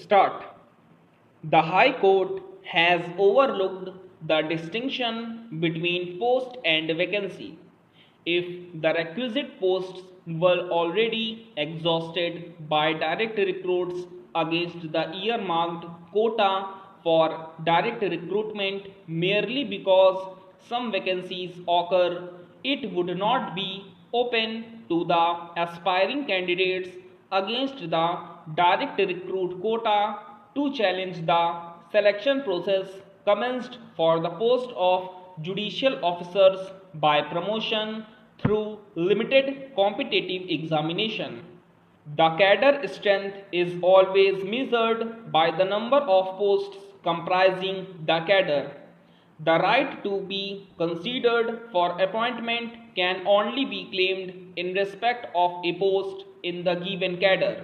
Start. The High Court has overlooked the distinction between post and vacancy. If the requisite posts were already exhausted by direct recruits against the earmarked quota for direct recruitment merely because some vacancies occur, it would not be open to the aspiring candidates against the direct recruit quota to challenge the selection process commenced for the post of judicial officers by promotion through limited competitive examination. The cadre strength is always measured by the number of posts comprising the cadre. The right to be considered for appointment can only be claimed in respect of a post in the given cadre.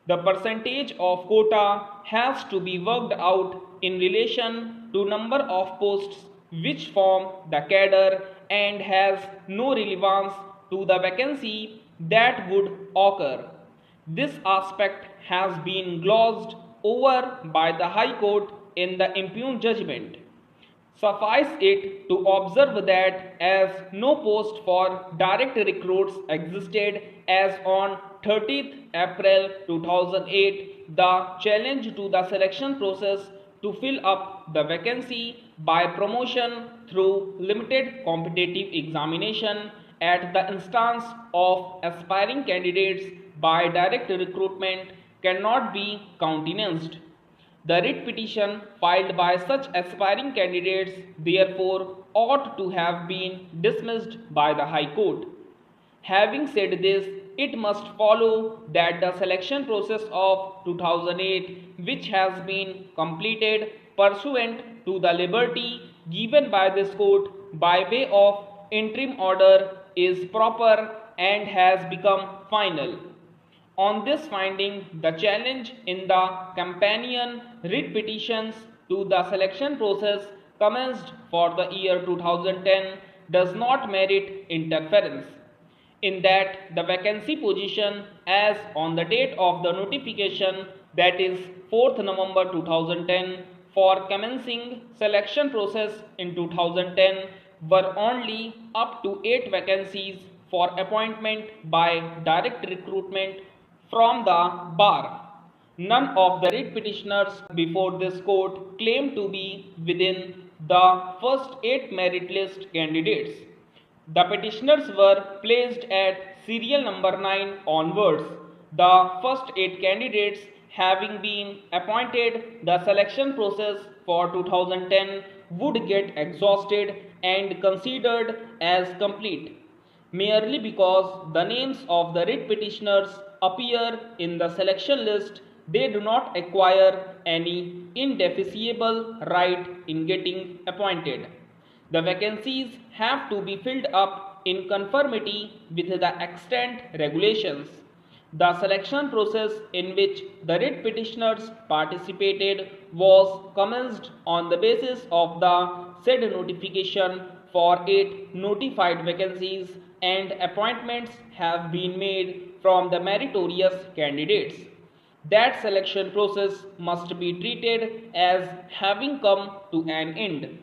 The percentage of quota has to be worked out in relation to number of posts which form the cadre and has no relevance to the vacancy that would occur. This aspect has been glossed over by the High Court in the impugned judgment. Suffice it to observe that as no post for direct recruits existed as on 30th April 2008, the challenge to the selection process to fill up the vacancy by promotion through limited competitive examination at the instance of aspiring candidates by direct recruitment cannot be countenanced. The writ petition filed by such aspiring candidates therefore ought to have been dismissed by the High Court. Having said this, it must follow that the selection process of 2008, which has been completed pursuant to the liberty given by this court by way of interim order, is proper and has become final. On this finding, the challenge in the companion writ petitions to the selection process commenced for the year 2010 does not merit interference, in that the vacancy position as on the date of the notification, that is 4th November 2010, for commencing selection process in 2010 were only up to 8 vacancies for appointment by direct recruitment from the bar. None of the writ petitioners before this court claim to be within the first 8 merit list candidates. The petitioners were placed at serial number 9 onwards. The first 8 candidates having been appointed, the selection process for 2010 would get exhausted and considered as complete merely because the names of the writ petitioners appear in the selection list. They do not acquire any indefeasible right in getting appointed. The vacancies have to be filled up in conformity with the extant regulations. The selection process in which the writ petitioners participated was commenced on the basis of the said notification for 8 notified vacancies, and appointments have been made from the meritorious candidates. That selection process must be treated as having come to an end.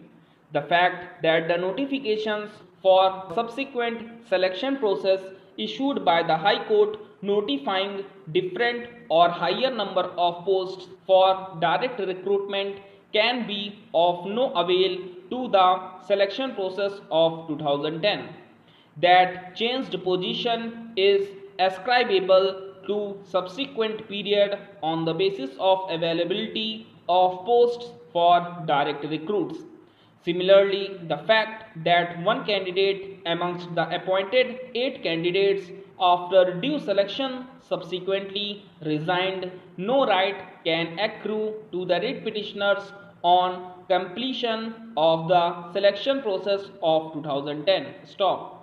The fact that the notifications for subsequent selection process issued by the High Court notifying different or higher number of posts for direct recruitment can be of no avail to the selection process of 2010. That changed position is ascribable to subsequent period on the basis of availability of posts for direct recruits. Similarly, the fact that one candidate amongst the appointed 8 candidates after due selection subsequently resigned, no right can accrue to the writ petitioners on completion of the selection process of 2010. Stop.